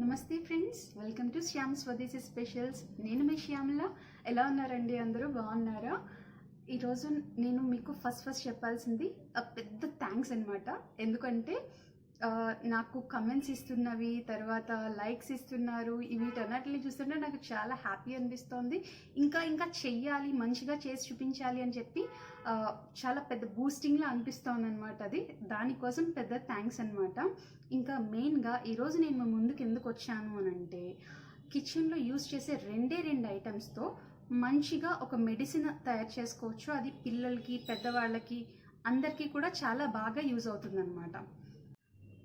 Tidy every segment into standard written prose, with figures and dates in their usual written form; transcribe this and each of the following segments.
నమస్తే friends, welcome to Shyam స్వదేశీ specials. నేను మీ శ్యామ్లా. ఎలా ఉన్నారండి? అందరూ బాగున్నారా? ఈరోజు నేను మీకు ఫస్ట్ చెప్పాల్సింది పెద్ద థ్యాంక్స్ అనమాట. ఎందుకంటే నాకు కమెంట్స్ ఇస్తున్నవి, తర్వాత లైక్స్ ఇస్తున్నారు. వీటన్నిటిని చూస్తుంటే నాకు చాలా హ్యాపీ అనిపిస్తోంది. ఇంకా చెయ్యాలి, మంచిగా చేసి చూపించాలి అని చెప్పి చాలా పెద్ద బూస్టింగ్లా అనిపిస్తోంది అనమాట. అది దానికోసం పెద్ద థ్యాంక్స్ అనమాట. ఇంకా మెయిన్గా ఈరోజు నేను ముందుకు ఎందుకు వచ్చాను అని అంటే, కిచెన్లో యూజ్ చేసే రెండు ఐటమ్స్తో మంచిగా ఒక మెడిసిన్ తయారు చేసుకోవచ్చు. అది పిల్లలకి, పెద్దవాళ్ళకి, అందరికీ కూడా చాలా బాగా యూజ్ అవుతుంది అనమాట.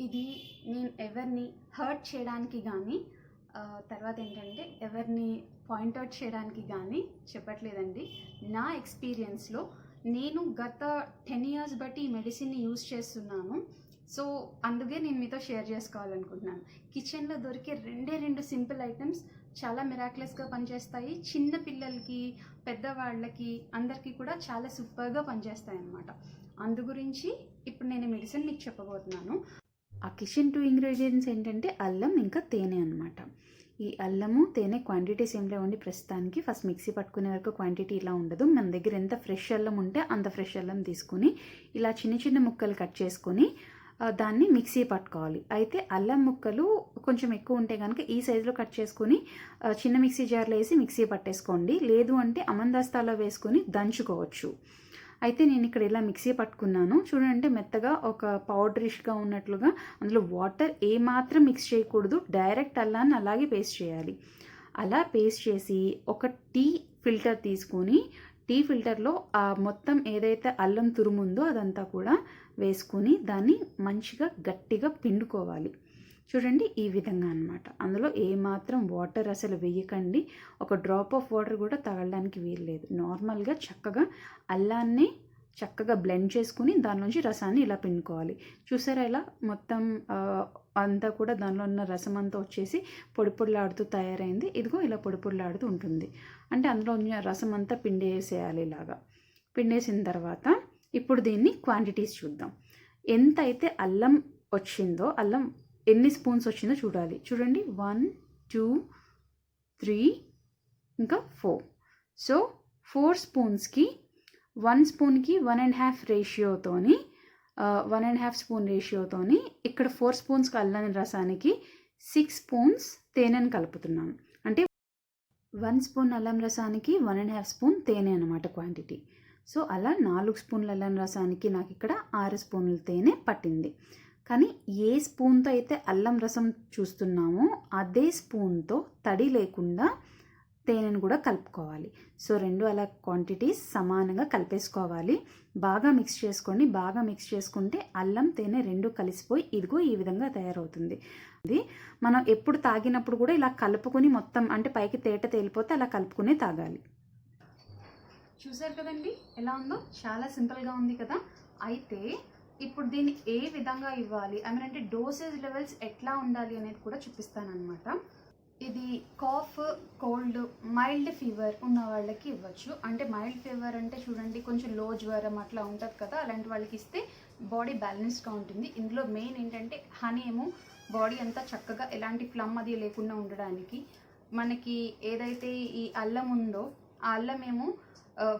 ఇది నేను ఎవరిని హర్ట్ చేయడానికి కానీ, తర్వాత ఏంటంటే ఎవరిని పాయింట్అవుట్ చేయడానికి కానీ చెప్పట్లేదండి. నా ఎక్స్పీరియన్స్లో నేను గత 10 years బట్టి ఈ మెడిసిన్ని యూజ్ చేస్తున్నాను. సో అందుకే నేను మీతో షేర్ చేసుకోవాలనుకుంటున్నాను. కిచెన్లో దొరికే రెండు సింపుల్ ఐటమ్స్ చాలా మిరాక్యులస్గా పనిచేస్తాయి. చిన్న పిల్లలకి, పెద్దవాళ్ళకి, అందరికీ కూడా చాలా సూపర్గా పనిచేస్తాయి అన్నమాట. అందు గురించి ఇప్పుడు నేను మెడిసిన్ మీకు చెప్పబోతున్నాను. ఆ కిచెన్ 2 ingredients ఏంటంటే అల్లం ఇంకా తేనె అనమాట. ఈ అల్లము తేనె క్వాంటిటీస్ ఏం లేవండి ప్రస్తుతానికి. ఫస్ట్ మిక్సీ పట్టుకునే వరకు క్వాంటిటీ ఇలా ఉండదు. మన దగ్గర ఎంత ఫ్రెష్ అల్లం ఉంటే అంత ఫ్రెష్ అల్లం తీసుకుని ఇలా చిన్న ముక్కలు కట్ చేసుకొని దాన్ని మిక్సీ పట్టుకోవాలి. అయితే అల్లం ముక్కలు కొంచెం ఎక్కువ ఉంటే కనుక ఈ సైజులో కట్ చేసుకొని చిన్న మిక్సీ జార్లో వేసి మిక్సీ పట్టేసుకోండి. లేదు అంటే అమందస్తాలో వేసుకొని దంచుకోవచ్చు. అయితే నేను ఇక్కడ ఇలా మిక్సీ పట్టుకున్నాను. చూడండి, మెత్తగా ఒక పౌడరిష్గా ఉన్నట్లుగా. అందులో వాటర్ ఏమాత్రం మిక్స్ చేయకూడదు. డైరెక్ట్ అల్లాన్ని అలాగే పేస్ట్ చేయాలి. అలా పేస్ట్ చేసి ఒక టీ ఫిల్టర్ తీసుకొని టీ ఫిల్టర్లో ఆ మొత్తం ఏదైతే అల్లం తురుముందో అదంతా కూడా వేసుకొని దాన్ని మంచిగా గట్టిగా పిండుకోవాలి. చూడండి, ఈ విధంగా అనమాట. అందులో ఏమాత్రం వాటర్ అసలు వేయకండి. ఒక డ్రాప్ ఆఫ్ వాటర్ కూడా తగలడానికి వీల్లేదు. నార్మల్గా చక్కగా అల్లాన్ని చక్కగా బ్లెండ్ చేసుకుని దానిలోంచి రసాన్ని ఇలా పిండుకోవాలి. చూసారా, ఇలా మొత్తం అంతా కూడా దానిలో ఉన్న రసం అంతా వచ్చేసి పొడిలాడుతూ తయారైంది. ఇదిగో ఇలా పొడిలాడుతూ ఉంటుంది. అంటే అందులో ఉన్న రసం అంతా పిండేసేయాలి. ఇలాగా పిండేసిన తర్వాత ఇప్పుడు దీన్ని క్వాంటిటీస్ చూద్దాం. ఎంత అయితే అల్లం వచ్చిందో, అల్లం ఎన్ని స్పూన్స్ వచ్చిందో చూడాలి. చూడండి, 1 2 3 ఇంకా 4. సో 4 స్పూన్స్కి 1 స్పూన్కి 1.5 రేషియోతోని 1.5 స్పూన్ రేషియోతోని ఇక్కడ 4 స్పూన్స్కి అల్లం రసానికి 6 స్పూన్స్ తేనెను కలుపుతున్నాను. అంటే 1 స్పూన్ అల్లం రసానికి 1.5 స్పూన్ తేనె అనమాట క్వాంటిటీ. సో అలా 4 స్పూన్ల అల్లం రసానికి నాకు ఇక్కడ 6 స్పూన్ల తేనె పట్టింది. కానీ ఏ స్పూన్తో అయితే అల్లం రసం చూస్తున్నామో అదే స్పూన్తో తడి లేకుండా తేనెను కూడా కలుపుకోవాలి. సో రెండు అలా క్వాంటిటీస్ సమానంగా కలిపేసుకోవాలి. బాగా మిక్స్ చేసుకోండి. బాగా మిక్స్ చేసుకుంటే అల్లం తేనె రెండు కలిసిపోయి ఇదిగో ఈ విధంగా తయారవుతుంది. అది మనం ఎప్పుడు తాగినప్పుడు కూడా ఇలా కలుపుకొని మొత్తం, అంటే పైకి తేట తేలిపోతే అలా కలుపుకునే తాగాలి. చూసారు కదండి ఎలా ఉందో? చాలా సింపుల్గా ఉంది కదా. అయితే ఇప్పుడు దీన్ని ఏ విధంగా ఇవ్వాలి అంటే డోసేజ్ లెవెల్స్ ఎట్లా ఉండాలి అనేది కూడా చూపిస్తాను అనమాట. ఇది కాఫ్, కోల్డ్, మైల్డ్ ఫీవర్ ఉన్న వాళ్ళకి ఇవ్వచ్చు. అంటే మైల్డ్ ఫీవర్ అంటే చూడండి, కొంచెం లో జ్వరం అట్లా ఉంటుంది కదా, అలాంటి వాళ్ళకి ఇస్తే బాడీ బ్యాలెన్స్డ్గా ఉంటుంది. ఇందులో మెయిన్ ఏంటంటే హనీ ఏమో బాడీ అంతా చక్కగా ఎలాంటి ఫ్లమ్ అది లేకుండా ఉండడానికి. మనకి ఏదైతే ఈ అల్లం ఉందో ఆ అల్లం ఏమో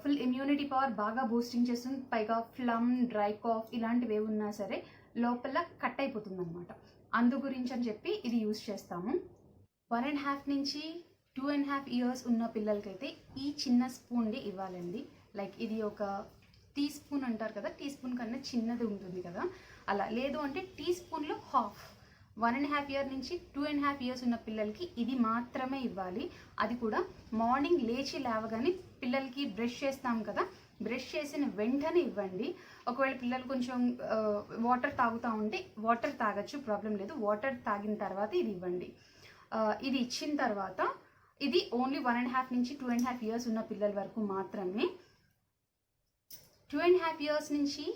ఫుల్ ఇమ్యూనిటీ పవర్ బాగా బూస్టింగ్ చేస్తుంది. పైగా ఫ్లమ్, డ్రై కాఫ్ ఇలాంటివి ఏవి ఉన్నా సరే లోపల కట్ అయిపోతుంది అనమాట. అందు గురించి అని చెప్పి ఇది యూజ్ చేస్తాము. 1.5 నుంచి 2.5 years ఉన్న పిల్లలకైతే ఈ చిన్న స్పూన్ది ఇవ్వాలండి. లైక్ ఇది ఒక టీ స్పూన్ అంటారు కదా, టీ స్పూన్ కన్నా చిన్నది ఉంటుంది కదా, అలా. లేదు అంటే టీ స్పూన్లో హాఫ్. 1.5 year నుంచి 2.5 years ఉన్న పిల్లలకి ఇది మాత్రమే ఇవ్వాలి. అది కూడా మార్నింగ్ లేచి లేవగానే పిల్లలకి బ్రష్ చేస్తాం కదా, బ్రష్ చేసిన వెంటనే ఇవ్వండి. ఒకవేళ పిల్లలు కొంచెం వాటర్ తాగుతూ ఉంటే వాటర్ తాగొచ్చు, ప్రాబ్లం లేదు. వాటర్ తాగిన తర్వాత ఇది ఇవ్వండి. ఇది ఇచ్చిన తర్వాత ఇది ఓన్లీ 1.5 నుంచి 2.5 years ఉన్న పిల్లల వరకు మాత్రమే. 2.5 years నుంచి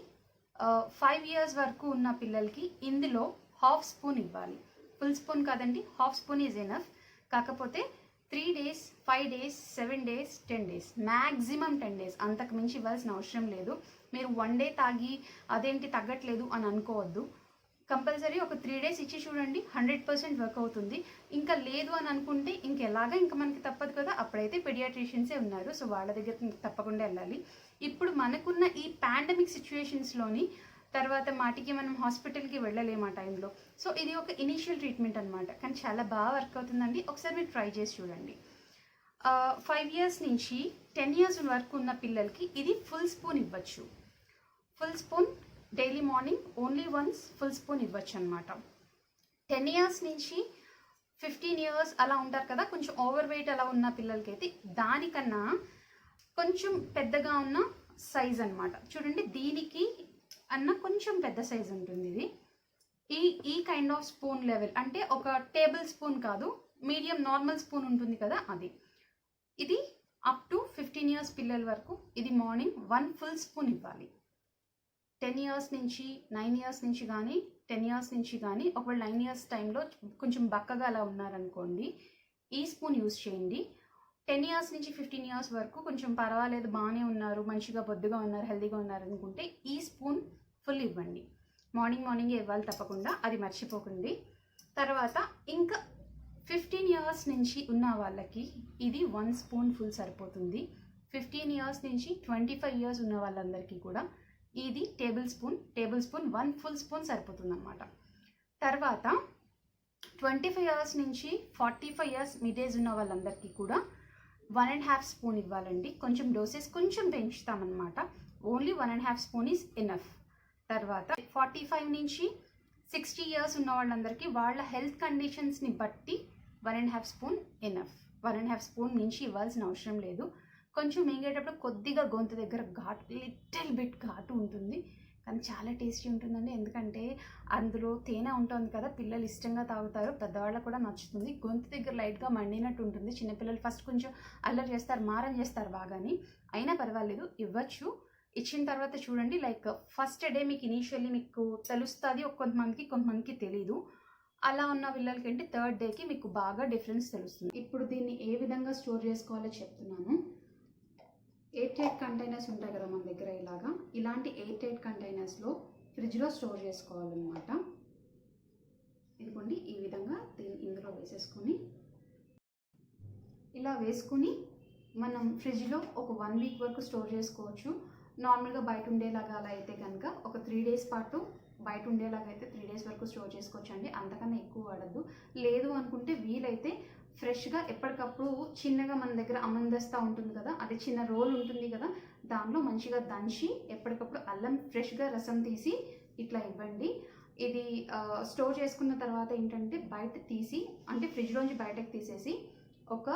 5 years వరకు ఉన్న పిల్లలకి ఇందులో హాఫ్ స్పూన్ ఇవ్వాలి. ఫుల్ స్పూన్ కాదండి, హాఫ్ స్పూన్ ఈజ్ ఎనఫ్. కాకపోతే 3 days, 5 days, 7 days, 10 days, maximum 10 days, అంతకు మించి ఇవ్వాల్సిన అవసరం లేదు. మీరు 1 day తాగి అదేంటి తగ్గట్లేదు అని అనుకోవద్దు. కంపల్సరీ ఒక 3 days ఇచ్చి చూడండి, 100% వర్క్ అవుతుంది. ఇంకా లేదు అని అనుకుంటే ఇంకెలాగా ఇంకా మనకి తప్పదు కదా, అప్పుడైతే పెడియాట్రిషియన్సే ఉన్నారు, సో వాళ్ళ దగ్గర తప్పకుండా వెళ్ళాలి. ఇప్పుడు మనకున్న ఈ పాండమిక్ సిచ్యువేషన్స్లోని తర్వాత మాటికి మనం హాస్పిటల్కి వెళ్ళలేము ఆ టైంలో. సో ఇది ఒక ఇనీషియల్ ట్రీట్మెంట్ అనమాట, కానీ చాలా బాగా వర్క్ అవుతుందండి. ఒకసారి మీరు ట్రై చేసి చూడండి. 5 years నుంచి 10 years వరకు ఉన్న పిల్లలకి ఇది ఫుల్ స్పూన్ ఇవ్వచ్చు. Full spoon daily morning only once full spoon ఇవ్వచ్చు అనమాట. 10 years నుంచి 15 years అలా ఉంటారు కదా, కొంచెం ఓవర్ వెయిట్ అలా ఉన్న పిల్లలకైతే దానికన్నా కొంచెం పెద్దగా ఉన్న సైజ్ అనమాట. చూడండి, దీనికి అన్న కొంచెం పెద్ద సైజ్ ఉంటుంది ఇది. ఈ కైండ్ ఆఫ్ స్పూన్ లెవెల్ అంటే ఒక టేబుల్ స్పూన్ కాదు, మీడియం నార్మల్ స్పూన్ ఉంటుంది కదా అది. ఇది అప్ టు 15 years పిల్లల వరకు ఇది మార్నింగ్ 1 full స్పూన్ ఇవ్వాలి. 10 years నుంచి 9 years నుంచి కానీ 10 years నుంచి కానీ ఒకవేళ 9 years టైంలో కొంచెం బక్కగా అలా ఉన్నారనుకోండి, ఈ స్పూన్ యూస్ చేయండి. 10 years నుంచి 15 years వరకు కొంచెం పర్వాలేదు, బాగానే ఉన్నారు, మంచిగా బొద్దుగా ఉన్నారు, హెల్తీగా ఉన్నారు అనుకుంటే ఈ స్పూన్ ఫుల్ ఇవ్వండి. మార్నింగే ఇవ్వాలి తప్పకుండా, అది మర్చిపోకండి. తర్వాత ఇంకా 15 years నుంచి ఉన్న వాళ్ళకి ఇది 1 స్పూన్ ఫుల్ సరిపోతుంది. 15 years నుంచి 25 years ఉన్న వాళ్ళందరికీ కూడా ఇది టేబుల్ స్పూన్ 1 full స్పూన్ సరిపోతుంది అన్నమాట. తర్వాత 25 years నుంచి 45 years మిడ్ ఏజ్ ఉన్న వాళ్ళందరికీ కూడా 1.5 స్పూన్ ఇవ్వాలండి. కొంచెం డోసెస్ కొంచెం పెంచుతామన్నమాట. Only 1.5 spoon is enough. తర్వాత 45 నుంచి 60 years ఉన్న వాళ్ళందరికీ వాళ్ళ హెల్త్ కండిషన్స్ని బట్టి 1.5 స్పూన్ ఎనఫ్. 1.5 స్పూన్ మించి ఇవ్వాల్సిన అవసరం లేదు. కొంచెం మింగేటప్పుడు కొద్దిగా గొంతు దగ్గర ఘాటు, లిటిల్ బిట్ ఘాటు ఉంటుంది, కానీ చాలా టేస్టీ ఉంటుందండి. ఎందుకంటే అందులో తేనె ఉంటుంది కదా, పిల్లలు ఇష్టంగా తాగుతారు, పెద్దవాళ్ళకు కూడా నచ్చుతుంది. గొంతు దగ్గర లైట్గా మండినట్టు ఉంటుంది. చిన్నపిల్లలు ఫస్ట్ కొంచెం అల్లరి చేస్తారు, మారం చేస్తారు బాగాని, అయినా పర్వాలేదు ఇవ్వచ్చు. ఇచ్చిన తర్వాత చూడండి, లైక్ ఫస్ట్ డే మీకు ఇనీషియల్లీ మీకు తెలుస్తుంది, కొంతమందికి తెలీదు. అలా ఉన్న పిల్లలకి ఏంటి 3rd డేకి మీకు బాగా డిఫరెన్స్ తెలుస్తుంది. ఇప్పుడు దీన్ని ఏ విధంగా స్టోర్ చేసుకోవాలో చెప్తున్నాను. ఎయిర్ టైట్ కంటైనర్స్ ఉంటాయి కదా మన దగ్గర, ఇలాంటి ఎయిర్ టైట్ కంటైనర్స్లో ఫ్రిడ్జ్లో స్టోర్ చేసుకోవాలన్నమాట. ఇదిగోండి, ఈ విధంగా ఇందులో వేసేసుకొని ఇలా వేసుకుని మనం ఫ్రిడ్జ్లో ఒక 1 week వరకు స్టోర్ చేసుకోవచ్చు. నార్మల్గా బయట ఉండేలాగా అలా అయితే కనుక ఒక 3 days పాటు బయట ఉండేలాగా అయితే 3 days వరకు స్టోర్ చేసుకోవచ్చు అండి. అంతకన్నా ఎక్కువ వాడద్దు. లేదు అనుకుంటే వీలైతే ఫ్రెష్గా ఎప్పటికప్పుడు చిన్నగా మన దగ్గర అమందస్తా ఉంటుంది కదా, అది చిన్న రోల్ ఉంటుంది కదా, దానిలో మంచిగా దంచి ఎప్పటికప్పుడు అల్లం ఫ్రెష్గా రసం తీసి ఇట్లా ఇవ్వండి. ఇది స్టోర్ చేసుకున్న తర్వాత ఏంటంటే బయట తీసి, అంటే ఫ్రిడ్జ్లోంచి బయటకు తీసేసి ఒక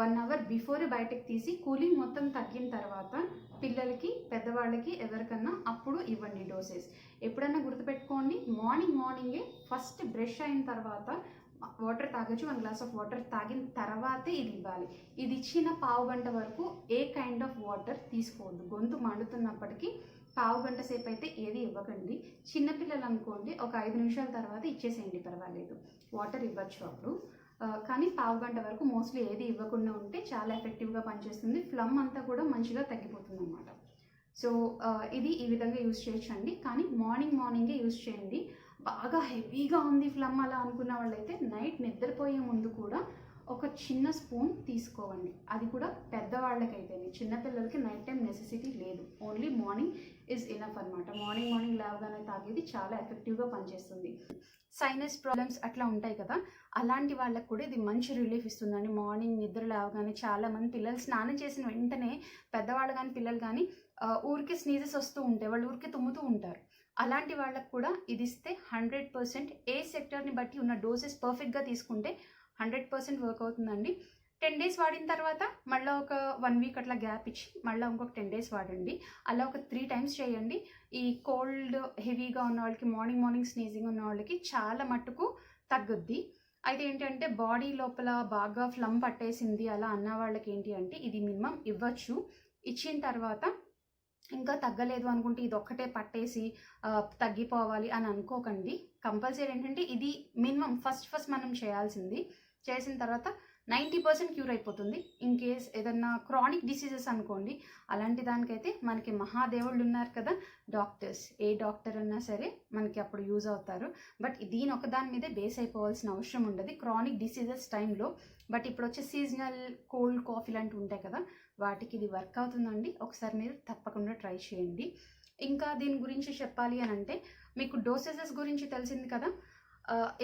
1 hour బిఫోర్ బయటకు తీసి కూలింగ్ మొత్తం తగ్గిన తర్వాత పిల్లలకి, పెద్దవాళ్ళకి ఎవరికన్నా అప్పుడు ఇవ్వండి డోసెస్. ఎప్పుడన్నా గుర్తుపెట్టుకోండి, మార్నింగే ఫస్ట్ బ్రష్ అయిన తర్వాత వాటర్ తాగొచ్చు. 1 glass ఆఫ్ వాటర్ తాగిన తర్వాతే ఇది ఇవ్వాలి. ఇది ఇచ్చిన పావు గంట వరకు ఏ కైండ్ ఆఫ్ వాటర్ తీసుకోవద్దు. గొంతు మండుతున్నప్పటికీ పావు గంట సేపు అయితే ఏది ఇవ్వకండి. చిన్నపిల్లలు అనుకోండి, ఒక 5 నిమిషాల తర్వాత ఇచ్చేసేయండి, పర్వాలేదు, వాటర్ ఇవ్వచ్చు అప్పుడు. కానీ పావు గంట వరకు మోస్ట్లీ ఏది ఇవ్వకుండా ఉంటే చాలా ఎఫెక్టివ్గా పనిచేస్తుంది. ఫ్లమ్ అంతా కూడా మంచిగా తగ్గిపోతుంది అన్నమాట. సో ఇది ఈ విధంగా యూజ్ చేయొచ్చండి, కానీ మార్నింగే యూజ్ చేయండి. బాగా హెవీగా ఉంది ఫ్లమ్ అలా అనుకున్న వాళ్ళైతే నైట్ నిద్రపోయే ముందు కూడా ఒక చిన్న స్పూన్ తీసుకోవండి. అది కూడా పెద్దవాళ్ళకైతే, చిన్నపిల్లలకి నైట్ టైం నెసెసిటీ లేదు, ఓన్లీ మార్నింగ్ ఈజ్ ఇనఫ్ అనమాట. మార్నింగ్ లేవగానే తాగేది చాలా ఎఫెక్టివ్గా పనిచేస్తుంది. సైనస్ ప్రాబ్లమ్స్ అట్లా ఉంటాయి కదా, అలాంటి వాళ్ళకు కూడా ఇది మంచి రిలీఫ్ ఇస్తుందండి. మార్నింగ్ నిద్ర లేవగానే చాలామంది పిల్లలు స్నానం చేసిన వెంటనే, పెద్దవాళ్ళు కానీ పిల్లలు కానీ ఊరికే స్నీజెస్ వస్తూ ఉంటాయి, వాళ్ళు ఊరికే తుమ్ముతూ ఉంటారు. అలాంటి వాళ్ళకు కూడా ఇది ఇస్తే 100% ఏ సెక్టర్ని బట్టి ఉన్న డోసెస్ పర్ఫెక్ట్గా తీసుకుంటే 100% వర్క్ అవుతుందండి. 10 days వాడిన తర్వాత మళ్ళీ ఒక 1 week అట్లా గ్యాప్ ఇచ్చి మళ్ళీ ఇంకొక 10 days వాడండి. అలా ఒక 3 times చేయండి. ఈ కోల్డ్ హెవీగా ఉన్న వాళ్ళకి, మార్నింగ్ స్నీజింగ్ ఉన్న వాళ్ళకి చాలా మట్టుకు తగ్గుద్ది. అయితే ఏంటంటే బాడీ లోపల బాగా ఫ్లమ్ పట్టేసింది అలా అన్న వాళ్ళకి ఏంటి అంటే ఇది మినిమం ఇవ్వచ్చు. ఇచ్చిన తర్వాత ఇంకా తగ్గలేదు అనుకుంటే ఇది ఒక్కటే పట్టేసి తగ్గిపోవాలి అని అనుకోకండి. కంపల్సరీ ఏంటంటే ఇది మినిమం ఫస్ట్ మనం చేయాల్సింది. చేసిన తర్వాత 90% క్యూర్ అయిపోతుంది. ఇన్ కేస్ ఏదన్నా క్రానిక్ డిసీజెస్ అనుకోండి, అలాంటి దానికైతే మనకి మహాదేవుళ్ళు ఉన్నారు కదా డాక్టర్స్, ఏ డాక్టర్ అన్నా సరే మనకి అప్పుడు యూజ్ అవుతారు. బట్ దీని ఒకదాని మీదే బేస్ అయిపోవాల్సిన అవసరం ఉండదు క్రానిక్ డిసీజెస్ టైంలో. బట్ ఇప్పుడు వచ్చే సీజనల్ కోల్డ్ కాఫీ లాంటివి ఉంటాయి కదా, వాటికి ఇది వర్క్ అవుతుందండి. ఒకసారి మీరు తప్పకుండా ట్రై చేయండి. ఇంకా దీని గురించి చెప్పాలి అని అంటే, మీకు డోసేజెస్ గురించి తెలిసింది కదా.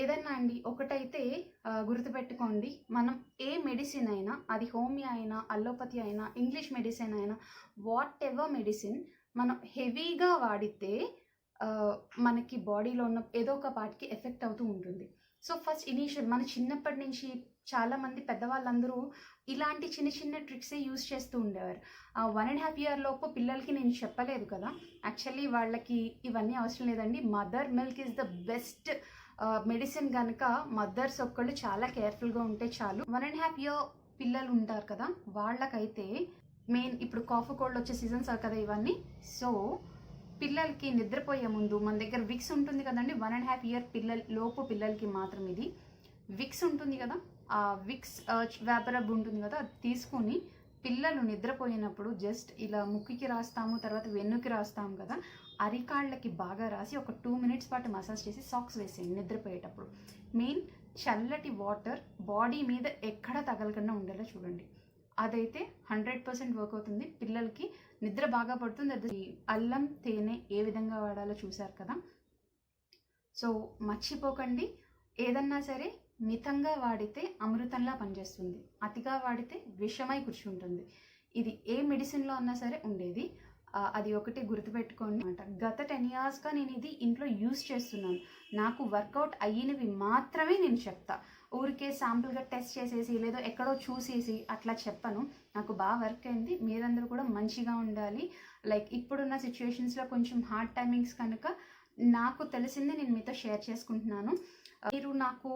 ఏదైనా అండి ఒకటైతే గుర్తుపెట్టుకోండి, మనం ఏ మెడిసిన్ అయినా, అది హోమియో అయినా, అల్లోపతి అయినా, ఇంగ్లీష్ మెడిసిన్ అయినా, వాట్ ఎవర్ మెడిసిన్ మనం హెవీగా వాడితే మనకి బాడీలో ఉన్న ఏదో ఒక పార్ట్కి ఎఫెక్ట్ అవుతూ ఉంటుంది. సో ఫస్ట్ ఇనీషియల్ మన చిన్నప్పటి నుంచి చాలామంది పెద్దవాళ్ళందరూ ఇలాంటి చిన్న చిన్న ట్రిక్సే యూజ్ చేస్తూ ఉండేవారు. 1.5 year లోపు పిల్లలకి నేను చెప్పలేదు కదా, యాక్చువల్లీ వాళ్ళకి ఇవన్నీ అవసరం లేదండి. Mother milk is the best medicine. కనుక మదర్స్ ఒక్కళ్ళు చాలా కేర్ఫుల్గా ఉంటే చాలు. 1.5 year పిల్లలు ఉంటారు కదా, వాళ్ళకైతే మెయిన్ ఇప్పుడు కాఫ్ కోల్డ్ వచ్చే సీజన్స్ కదా ఇవన్నీ. సో పిల్లలకి నిద్రపోయే ముందు మన దగ్గర విక్స్ ఉంటుంది కదండి, 1.5 year లోపు పిల్లలకి మాత్రం ఇది విక్స్ ఉంటుంది కదా, ఆ విక్స్ వేపరబ్ ఉంటుంది కదా, అది తీసుకొని పిల్లలు నిద్రపోయినప్పుడు జస్ట్ ఇలా ముక్కుకి రాస్తాము, తర్వాత వెన్నుకి రాస్తాము కదా, అరికాళ్ళకి బాగా రాసి ఒక 2 minutes పాటు మసాజ్ చేసి సాక్స్ వేసేయండి నిద్రపోయేటప్పుడు. మెయిన్ చల్లటి వాటర్ బాడీ మీద ఎక్కడ తగలకుండా ఉండేలా చూడండి. అదైతే 100% వర్క్ అవుతుంది. పిల్లలకి నిద్ర బాగా పడుతుంది. అది అల్లం తేనె ఏ విధంగా వాడాలో చూసారు కదా. సో మర్చిపోకండి, ఏదన్నా సరే మితంగా వాడితే అమృతంలా పనిచేస్తుంది, అతిగా వాడితే విషమై కూర్చుంటుంది. ఇది ఏ మెడిసిన్లో అన్నా సరే ఉండేది. అది ఒకటి గుర్తుపెట్టుకోండి అనమాట. గత 10 yearsగా నేను ఇది ఇంట్లో యూజ్ చేస్తున్నాను. నాకు వర్కౌట్ అయ్యినవి మాత్రమే నేను చెప్తా. ఊరికే శాంపుల్గా టెస్ట్ చేసేసి లేదో ఎక్కడో చూసేసి అట్లా చెప్పను. నాకు బాగా వర్క్ అయింది. మీరందరూ కూడా మంచిగా ఉండాలి. లైక్ ఇప్పుడున్న సిచ్యువేషన్స్లో కొంచెం హార్డ్ టైమింగ్స్ కనుక నాకు తెలిసింది నేను మీతో షేర్ చేసుకుంటున్నాను. మీరు నాకు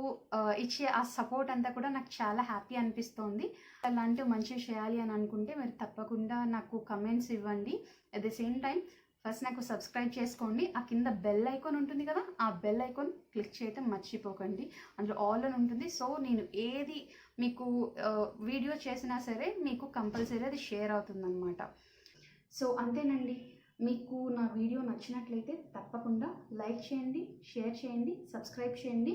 ఇచ్చే ఆ సపోర్ట్ అంతా కూడా నాకు చాలా హ్యాపీ అనిపిస్తోంది. అలాంటివి మంచిగా చేయాలి అని అనుకుంటే మీరు తప్పకుండా నాకు కమెంట్స్ ఇవ్వండి. At the same time first నాకు సబ్స్క్రైబ్ చేసుకోండి. ఆ కింద బెల్ ఐకాన్ ఉంటుంది కదా, ఆ బెల్ ఐకాన్ క్లిక్ చేయటం మర్చిపోకండి. అందులో ఆల్ అని ఉంటుంది. సో నేను ఏది మీకు వీడియో చేసినా సరే మీకు కంపల్సరీ అది షేర్ అవుతుందన్నమాట. సో అంతేనండి. మీకు నా వీడియో నచ్చినట్లయితే తప్పకుండా లైక్ చేయండి, షేర్ చేయండి, సబ్స్క్రైబ్ చేయండి.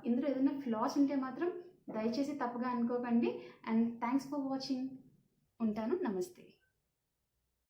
ఇందులో ఏదైనా ఫ్లాస్ ఉంటే మాత్రం దయచేసి తప్పుగా అనుకోకండి. And thanks for watching. ఉంటాను. నమస్తే.